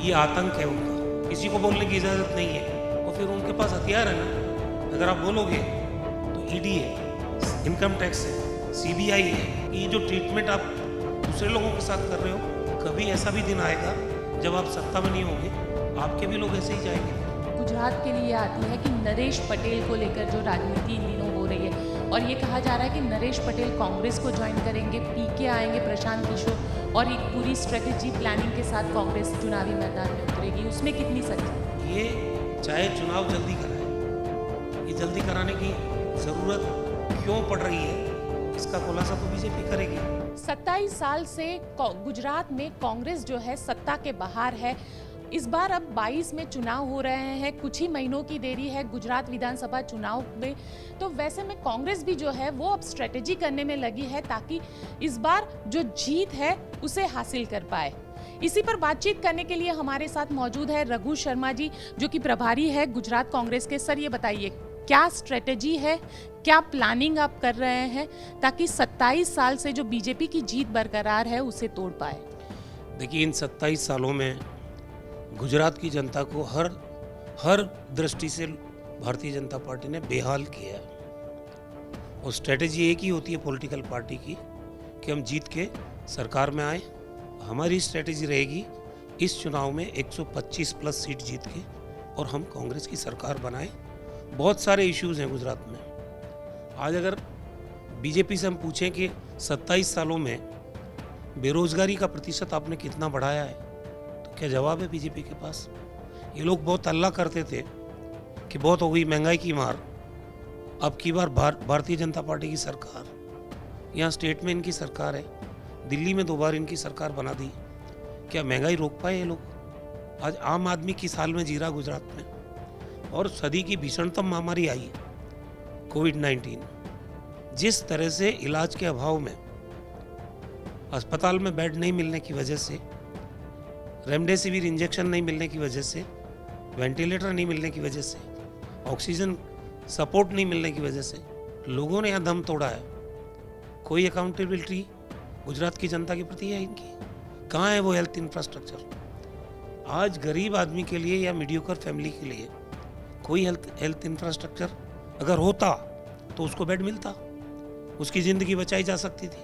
ये आतंक है उनका, किसी को बोलने की इजाज़त नहीं है। और फिर उनके पास हथियार है ना, अगर आप बोलोगे तो ईडी है, इनकम टैक्स है, सीबीआई है। ये जो ट्रीटमेंट आप दूसरे लोगों के साथ कर रहे हो, कभी ऐसा भी दिन आएगा जब आप सत्ता में नहीं होंगे, आपके भी लोग ऐसे ही जाएंगे। गुजरात के लिए आती है कि नरेश पटेल को लेकर जो राजनीति इन दिनों हो रही है और ये कहा जा रहा है कि नरेश पटेल कांग्रेस को ज्वाइन करेंगे, पीके आएंगे प्रशांत किशोर और एक पूरी स्ट्रेटेजी प्लानिंग के साथ कांग्रेस चुनावी मैदान में उतरेगी, उसमें कितनी सच्चाई? ये चाहे चुनाव जल्दी कराए, ये जल्दी कराने की ज़रूरत क्यों पड़ रही है, इसका खुलासा तो बीजेपी करेगी। 27 साल से गुजरात में कांग्रेस जो है सत्ता के बाहर है। इस बार अब 22 में चुनाव हो रहे हैं, कुछ ही महीनों की देरी है गुजरात विधानसभा चुनाव में। तो वैसे में कांग्रेस भी जो है वो अब स्ट्रेटेजी करने में लगी है ताकि इस बार जो जीत है उसे हासिल कर पाए। इसी पर बातचीत करने के लिए हमारे साथ मौजूद है रघु शर्मा जी, जो कि प्रभारी है गुजरात कांग्रेस के। सर, ये बताइए क्या स्ट्रेटेजी है, क्या प्लानिंग आप कर रहे हैं ताकि 27 साल से जो बीजेपी की जीत बरकरार है उसे तोड़ पाए? देखिए, इन 27 सालों में गुजरात की जनता को हर दृष्टि से भारतीय जनता पार्टी ने बेहाल किया है। और स्ट्रेटेजी एक ही होती है पॉलिटिकल पार्टी की कि हम जीत के सरकार में आए। हमारी स्ट्रेटेजी रहेगी इस चुनाव में 125 प्लस सीट जीत के और हम कांग्रेस की सरकार बनाएं। बहुत सारे इश्यूज हैं गुजरात में। आज अगर बीजेपी से हम पूछें कि 27 सालों में बेरोजगारी का प्रतिशत आपने कितना बढ़ाया है, तो क्या जवाब है बीजेपी के पास? ये लोग बहुत हल्ला करते थे कि बहुत हो गई महंगाई की मार। अब की बार भारतीय जनता पार्टी की सरकार, यहाँ स्टेट में इनकी सरकार है, दिल्ली में 2 बार इनकी सरकार बना दी। क्या महंगाई रोक पाए ये लोग? आज आम आदमी किस हाल में जी रहा गुजरात में। और सदी की भीषणतम महामारी आई कोविड-19, जिस तरह से इलाज के अभाव में अस्पताल में बेड नहीं मिलने की वजह से, रेमडेसिविर इंजेक्शन नहीं मिलने की वजह से, वेंटिलेटर नहीं मिलने की वजह से, ऑक्सीजन सपोर्ट नहीं मिलने की वजह से लोगों ने यहाँ दम तोड़ा है। कोई अकाउंटेबिलिटी गुजरात की जनता के प्रति है इनकी? कहाँ है वो हेल्थ इंफ्रास्ट्रक्चर? आज गरीब आदमी के लिए या मीडियोकर फैमिली के लिए कोई हेल्थ इंफ्रास्ट्रक्चर अगर होता तो उसको बेड मिलता, उसकी ज़िंदगी बचाई जा सकती थी।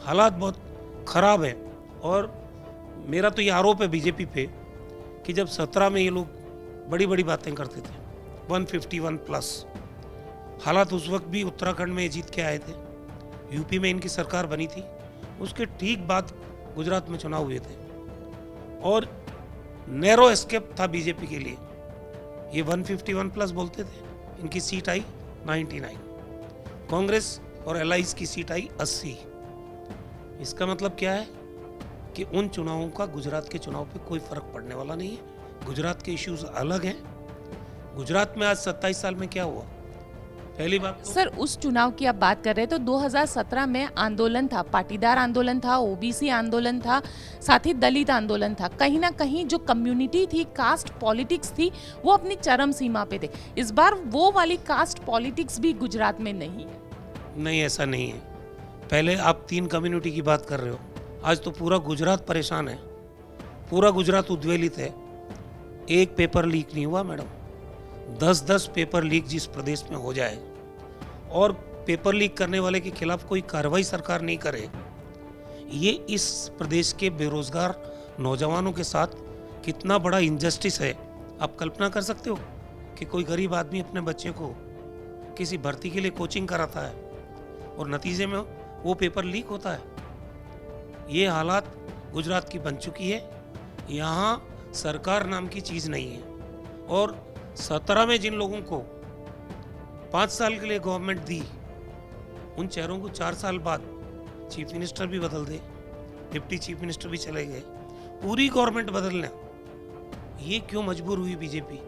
हालात बहुत ख़राब है। और मेरा तो ये आरोप है बीजेपी पे कि जब 17 में ये लोग बड़ी बड़ी बातें करते थे, 151 प्लस, हालात उस वक्त भी उत्तराखंड में जीत के आए थे, यूपी में इनकी सरकार बनी थी, उसके ठीक बाद गुजरात में चुनाव हुए थे और नैरो एस्केप था बीजेपी के लिए। ये 151 प्लस बोलते थे, इनकी सीट आई 99, कांग्रेस और एलाइज की सीट आई 80। इसका मतलब क्या है कि उन चुनावों का गुजरात के चुनाव पे कोई फर्क पड़ने वाला नहीं है। गुजरात के इश्यूज अलग हैं। गुजरात में आज 27 साल में क्या हुआ? पहली बात तो सर, उस चुनाव की आप बात कर रहे हैं तो 2017 में आंदोलन था, पाटीदार आंदोलन था, ओबीसी आंदोलन था, साथ ही दलित आंदोलन था। कहीं ना कहीं जो कम्युनिटी थी, कास्ट पॉलिटिक्स थी, वो अपनी चरम सीमा पे थे। इस बार वो वाली कास्ट पॉलिटिक्स भी गुजरात में नहीं है। नहीं, ऐसा नहीं है। पहले आप 3 कम्युनिटी की बात कर रहे हो, आज तो पूरा गुजरात परेशान है, पूरा गुजरात उद्वेलित है। एक पेपर लीक नहीं हुआ मैडम। 10-10 पेपर लीक जिस प्रदेश में हो जाए और पेपर लीक करने वाले के खिलाफ कोई कार्रवाई सरकार नहीं करे, ये इस प्रदेश के बेरोजगार नौजवानों के साथ कितना बड़ा इनजस्टिस है। आप कल्पना कर सकते हो कि कोई गरीब आदमी अपने बच्चे को किसी भर्ती के लिए कोचिंग कराता है और नतीजे में वो पेपर लीक होता है। ये हालात गुजरात की बन चुकी है। यहाँ सरकार नाम की चीज़ नहीं है। और 17 में जिन लोगों को 5 साल के लिए गवर्नमेंट दी, उन चेहरों को 4 साल बाद चीफ मिनिस्टर भी बदल दे, डिप्टी चीफ मिनिस्टर भी चले गए, पूरी गवर्नमेंट बदलना, ये क्यों मजबूर हुई बीजेपी?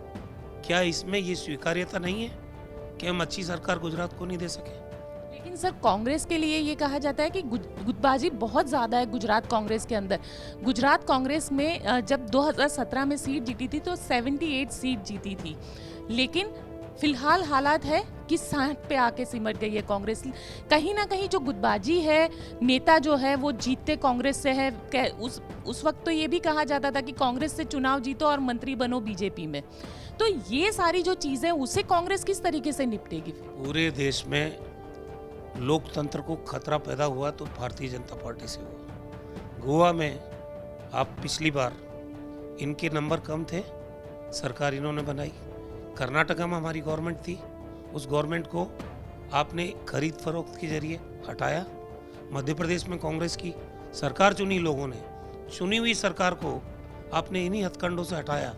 क्या इसमें ये स्वीकार्यता नहीं है कि हम अच्छी सरकार गुजरात को नहीं दे सके? लेकिन सर, कांग्रेस के लिए ये कहा जाता है कि गुटबाजी बहुत ज़्यादा है गुजरात कांग्रेस के अंदर। गुजरात कांग्रेस में जब 2017 में सीट जीती थी तो 78 सीट जीती थी, लेकिन फिलहाल हालात है कि 60 पे आके सिमट गई है कांग्रेस। कहीं ना कहीं जो गुटबाजी है, नेता जो है वो जीतते कांग्रेस से है। उस वक्त तो ये भी कहा जाता था कि कांग्रेस से चुनाव जीतो और मंत्री बनो बीजेपी में। तो ये सारी जो चीजें, उसे कांग्रेस किस तरीके से निपटेगी? पूरे देश में लोकतंत्र को खतरा पैदा हुआ तो भारतीय जनता पार्टी से हुआ। गोवा में आप पिछली बार इनके नंबर कम थे, सरकार इन्होंने बनाई। कर्नाटका में हमारी गवर्नमेंट थी, उस गवर्नमेंट को आपने खरीद फरोख्त के जरिए हटाया। मध्य प्रदेश में कांग्रेस की सरकार चुनी, लोगों ने चुनी हुई सरकार को आपने इन्हीं हथकंडों से हटाया।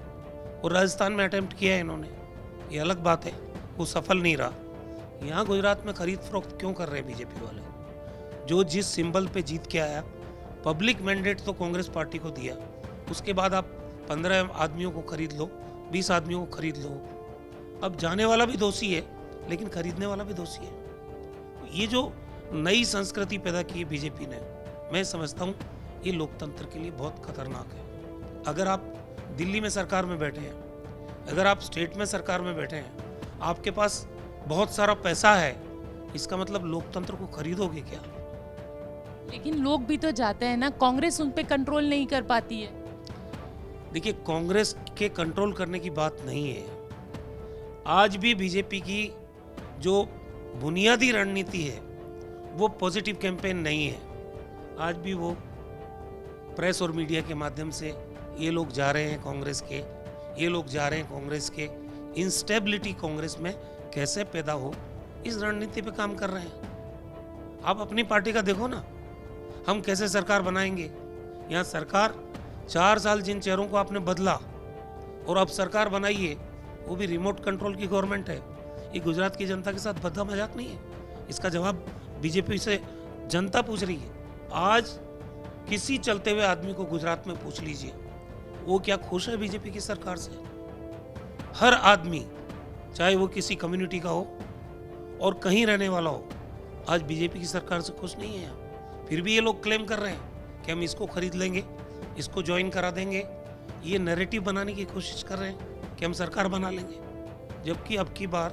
और राजस्थान में अटेम्प्ट किया है इन्होंने, ये अलग बात है, वो सफल नहीं रहा। यहाँ गुजरात में खरीद फरोख्त क्यों कर रहे हैं बीजेपी वाले? जो जिस सिंबल पे जीत के आया, पब्लिक मैंडेट तो कांग्रेस पार्टी को दिया, उसके बाद आप 15 आदमियों को खरीद लो, 20 आदमियों को खरीद लो। अब जाने वाला भी दोषी है, लेकिन खरीदने वाला भी दोषी है। ये जो नई संस्कृति पैदा की है बीजेपी ने, मैं समझता हूँ ये लोकतंत्र के लिए बहुत खतरनाक है। अगर आप दिल्ली में सरकार में बैठे हैं, अगर आप स्टेट में सरकार में बैठे हैं, आपके पास बहुत सारा पैसा है, इसका मतलब लोकतंत्र को खरीदोगे क्या? लेकिन लोग भी तो जाते हैं ना, कांग्रेस उन पे कंट्रोल नहीं कर पाती है। देखिए, कांग्रेस के कंट्रोल करने की बात नहीं है। आज भी बीजेपी की जो बुनियादी रणनीति है वो पॉजिटिव कैंपेन नहीं है। आज भी वो प्रेस और मीडिया के माध्यम से ये लोग जा रहे हैं कांग्रेस के, ये लोग जा रहे हैं कांग्रेस के, इंस्टेबिलिटी कांग्रेस में कैसे पैदा हो, इस रणनीति पे काम कर रहे हैं। आप अपनी पार्टी का देखो ना, हम कैसे सरकार बनाएंगे। यहाँ सरकार 4 साल जिन चेहरों को आपने बदला और अब सरकार बनाइए, वो भी रिमोट कंट्रोल की गवर्नमेंट है। ये गुजरात की जनता के साथ भद्दा मजाक नहीं है। इसका जवाब बीजेपी से जनता पूछ रही है। आज किसी चलते हुए आदमी को गुजरात में पूछ लीजिए, वो क्या खुश है बीजेपी की सरकार से? हर आदमी, चाहे वो किसी कम्युनिटी का हो और कहीं रहने वाला हो, आज बीजेपी की सरकार से खुश नहीं है यहाँ। फिर भी ये लोग क्लेम कर रहे हैं कि हम इसको खरीद लेंगे, इसको ज्वाइन करा देंगे। ये नैरेटिव बनाने की कोशिश कर रहे हैं कि हम सरकार बना लेंगे, जबकि अब की बार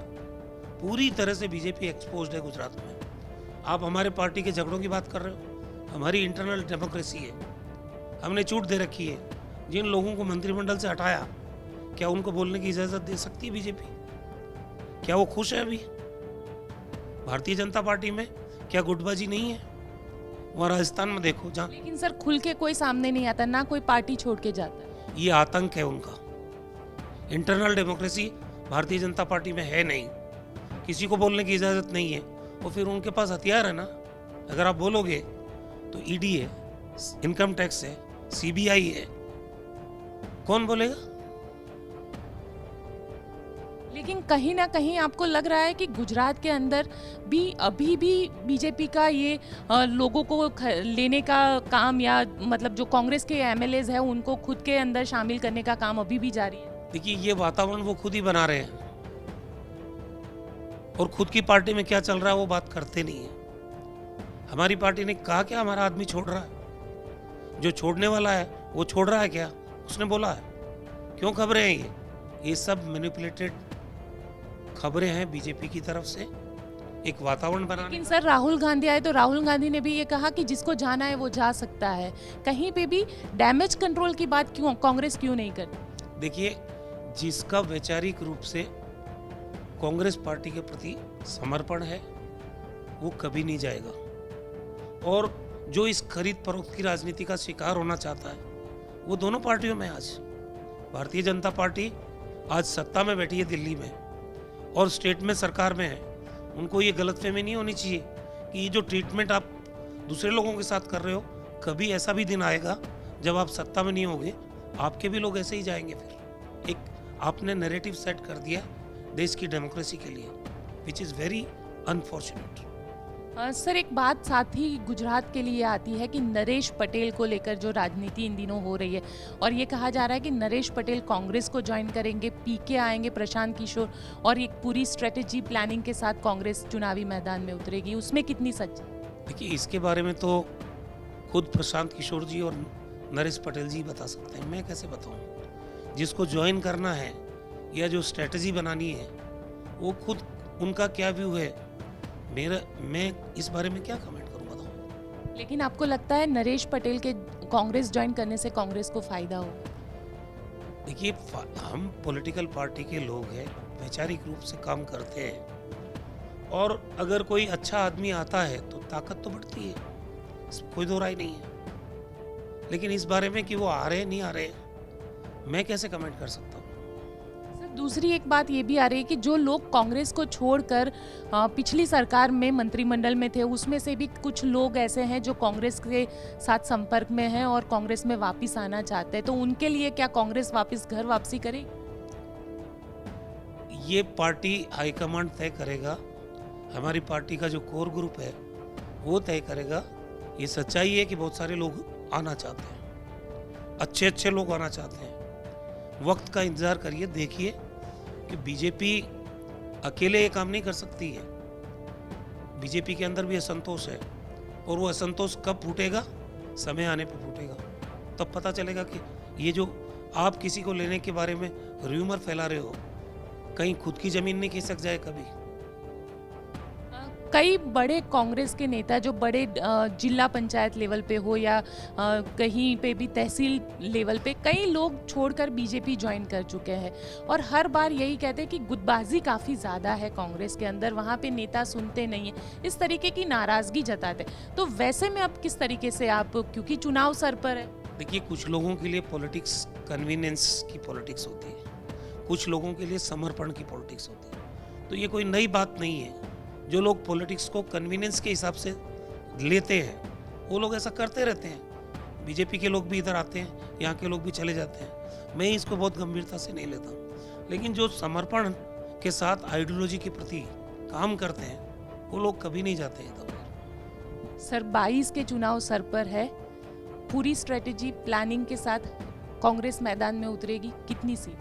पूरी तरह से बीजेपी एक्सपोज्ड है गुजरात में। आप हमारे पार्टी के झगड़ों की बात कर रहे हो, हमारी इंटरनल डेमोक्रेसी है, हमने छूट दे रखी है। जिन लोगों को मंत्रिमंडल से हटाया, क्या उनको बोलने की इजाजत दे सकती है बीजेपी? क्या वो खुश है अभी भारतीय जनता पार्टी में? क्या गुटबाजी नहीं है? वहाँ राजस्थान में देखो, जहाँ लेकिन सर खुल के कोई सामने नहीं आता, ना कोई पार्टी छोड़ के जाता है। ये आतंक है उनका। Internal democracy Bharatiya Janata party में है नहीं, किसी को बोलने की इजाजत नहीं है। और फिर उनके पास हथियार है ना, अगर आप बोलोगे तो ईडी है, इनकम टैक्स है, सीबीआई है, कौन बोलेगा? लेकिन कहीं ना कहीं आपको लग रहा है कि गुजरात के अंदर भी अभी भी बीजेपी का ये लोगों को लेने का काम, या मतलब जो कांग्रेस के एमएलएज हैं उनको खुद के अंदर शामिल करने का काम अभी भी जारी है? देखिए, ये वातावरण वो खुद ही बना रहे हैं और खुद की पार्टी में क्या चल रहा है वो बात करते नहीं है। हमारी पार्टी ने कहा क्या हमारा आदमी छोड़ रहा है? जो छोड़ने वाला है वो छोड़ रहा है क्या? उसने बोला है? क्यों खबरें हैं ये सब मैनिपुलेटेड खबरें हैं बीजेपी की तरफ से, एक वातावरण बनाने। लेकिन सर राहुल गांधी आए तो राहुल गांधी ने भी ये कहा कि जिसको जाना है वो जा सकता है। कहीं पे भी डैमेज कंट्रोल की बात क्यों कांग्रेस क्यों नहीं करती? देखिए, जिसका वैचारिक रूप से कांग्रेस पार्टी के प्रति समर्पण है वो कभी नहीं जाएगा, और जो इस खरीद फरोख्त की राजनीति का शिकार होना चाहता है वो दोनों पार्टियों में। आज भारतीय जनता पार्टी आज सत्ता में बैठी है दिल्ली में और स्टेट में सरकार में है। उनको ये गलतफहमी नहीं होनी चाहिए कि ये जो ट्रीटमेंट आप दूसरे लोगों के साथ कर रहे हो, कभी ऐसा भी दिन आएगा जब आप सत्ता में नहीं होगे, आपके भी लोग ऐसे ही जाएंगे। फिर एक आपने नैरेटिव सेट कर दिया देश की डेमोक्रेसी के लिए, which is very unfortunate. Sir एक बात साथ ही गुजरात के लिए आती है कि नरेश पटेल को लेकर जो राजनीति इन दिनों हो रही है, और ये कहा जा रहा है कि नरेश पटेल कांग्रेस को ज्वाइन करेंगे, पीके आएंगे प्रशांत किशोर, और एक पूरी स्ट्रेटेजी प्लानिंग के साथ कांग्रेस चुनावी मैदान में उतरेगी। उसमें कितनी सच है? देखिए, इसके बारे में तो खुद प्रशांत किशोर जी और नरेश पटेल जी बता सकते हैं, मैं कैसे बताऊं? जिसको ज्वाइन करना है या जो स्ट्रेटजी बनानी है वो खुद उनका क्या व्यू है, मैं इस बारे में क्या कमेंट करूँ बताओ। लेकिन आपको लगता है नरेश पटेल के कांग्रेस ज्वाइन करने से कांग्रेस को फायदा हो? देखिए, हम पॉलिटिकल पार्टी के लोग हैं, वैचारिक रूप से काम करते हैं, और अगर कोई अच्छा आदमी आता है तो ताकत तो बढ़ती है, इसमें कोई दो राय नहीं है। लेकिन इस बारे में कि वो आ रहे हैं नहीं आ रहे हैं, मैं कैसे कमेंट कर सकता हूँ। सर, दूसरी एक बात ये भी आ रही है कि जो लोग कांग्रेस को छोड़कर पिछली सरकार में मंत्रिमंडल में थे, उसमें से भी कुछ लोग ऐसे हैं जो कांग्रेस के साथ संपर्क में हैं और कांग्रेस में वापस आना चाहते हैं, तो उनके लिए क्या कांग्रेस वापस घर वापसी करेगी? ये पार्टी हाईकमांड तय करेगा, हमारी पार्टी का जो कोर ग्रुप है वो तय करेगा। ये सच्चाई है कि बहुत सारे लोग आना चाहते हैं, अच्छे अच्छे लोग आना चाहते हैं। वक्त का इंतजार करिए, देखिए कि बीजेपी अकेले ये काम नहीं कर सकती है। बीजेपी के अंदर भी असंतोष है, और वो असंतोष कब फूटेगा, समय आने पर फूटेगा। तब पता चलेगा कि ये जो आप किसी को लेने के बारे में र्यूमर फैला रहे हो, कहीं खुद की जमीन नहीं खिसक जाए कभी। कई बड़े कांग्रेस के नेता जो बड़े जिला पंचायत लेवल पे हो या कहीं पे भी तहसील लेवल पे, कई लोग छोड़कर बीजेपी ज्वाइन कर चुके हैं और हर बार यही कहते हैं कि गुटबाजी काफ़ी ज़्यादा है कांग्रेस के अंदर, वहाँ पे नेता सुनते नहीं हैं, इस तरीके की नाराज़गी जताते हैं। तो वैसे में अब किस तरीके से आप, क्योंकि चुनाव सर पर है। देखिए, कुछ लोगों के लिए पॉलिटिक्स कन्वीनियंस की पॉलिटिक्स होती है, कुछ लोगों के लिए समर्पण की पॉलिटिक्स होती है। तो ये कोई नई बात नहीं है। जो लोग पॉलिटिक्स को कन्वीनियंस के हिसाब से लेते हैं वो लोग ऐसा करते रहते हैं। बीजेपी के लोग भी इधर आते हैं, यहाँ के लोग भी चले जाते हैं। मैं इसको बहुत गंभीरता से नहीं लेता हूँ। लेकिन जो समर्पण के साथ आइडियोलॉजी के प्रति काम करते हैं वो लोग कभी नहीं जाते इधर। सर, 22 के चुनाव सर पर है, पूरी स्ट्रेटेजी प्लानिंग के साथ कांग्रेस मैदान में उतरेगी, कितनी सीट?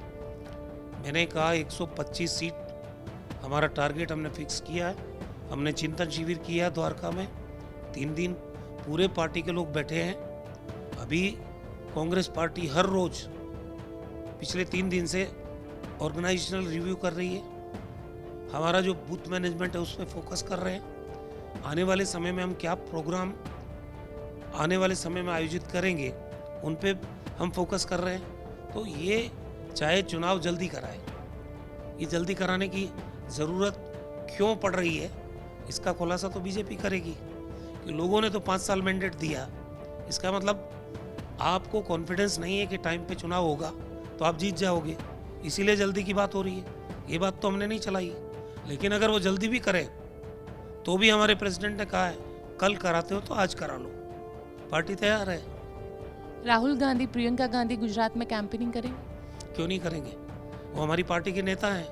मैंने कहा 125 सीट हमारा टारगेट हमने फिक्स किया है। हमने चिंतन शिविर किया द्वारका में, 3 दिन पूरे पार्टी के लोग बैठे हैं। अभी कांग्रेस पार्टी हर रोज पिछले 3 दिन से ऑर्गेनाइजेशनल रिव्यू कर रही है। हमारा जो बूथ मैनेजमेंट है उस पर फोकस कर रहे हैं। आने वाले समय में हम क्या प्रोग्राम आने वाले समय में आयोजित करेंगे उन पे हम फोकस कर रहे हैं। तो ये चाहे चुनाव जल्दी कराए, ये जल्दी कराने की ज़रूरत क्यों पड़ रही है, इसका खुलासा तो बीजेपी करेगी कि लोगों ने तो 5 साल मैंडेट दिया। इसका मतलब आपको कॉन्फिडेंस नहीं है कि टाइम पे चुनाव होगा तो आप जीत जाओगे, इसीलिए जल्दी की बात हो रही है। ये बात तो हमने नहीं चलाई। लेकिन अगर वो जल्दी भी करे तो भी हमारे प्रेसिडेंट ने कहा है कल कराते हो तो आज करा लो, पार्टी तैयार है। राहुल गांधी, प्रियंका गांधी गुजरात में कैंपेनिंग करेंगे? क्यों नहीं करेंगे, वो हमारी पार्टी के नेता हैं।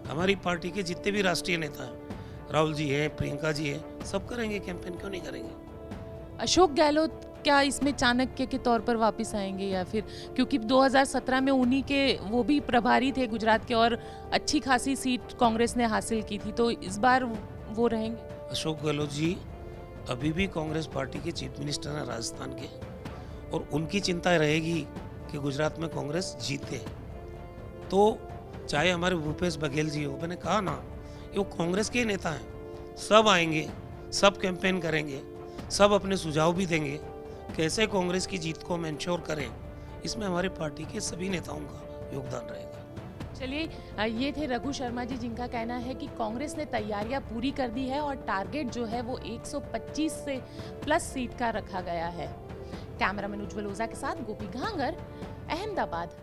हमारी पार्टी के जितने भी राष्ट्रीय नेता हैं, राहुल जी हैं, प्रियंका जी हैं, सब करेंगे कैंपेन, क्यों नहीं करेंगे। अशोक गहलोत क्या इसमें चाणक्य के तौर पर वापस आएंगे या फिर, क्योंकि 2017 में उन्हीं के वो भी प्रभारी थे गुजरात के और अच्छी खासी सीट कांग्रेस ने हासिल की थी, तो इस बार वो रहेंगे? अशोक गहलोत जी अभी भी कांग्रेस पार्टी के चीफ मिनिस्टर हैं राजस्थान के, और उनकी चिंता रहेगी कि गुजरात में कांग्रेस जीते। तो चाहे हमारे भूपेश बघेल जी हो, मैंने कहा ना, ये वो कांग्रेस के नेता हैं, सब आएंगे, सब कैंपेन करेंगे, सब अपने सुझाव भी देंगे कैसे कांग्रेस की जीत को हम इंश्योर करें। इसमें हमारे पार्टी के सभी नेताओं का योगदान रहेगा। चलिए, ये थे रघु शर्मा जी, जिनका कहना है कि कांग्रेस ने तैयारियां पूरी कर दी है और टारगेट जो है वो 125 से प्लस सीट का रखा गया है। कैमरामैन उज्जवल ओझा के साथ गोपी घांगर, अहमदाबाद।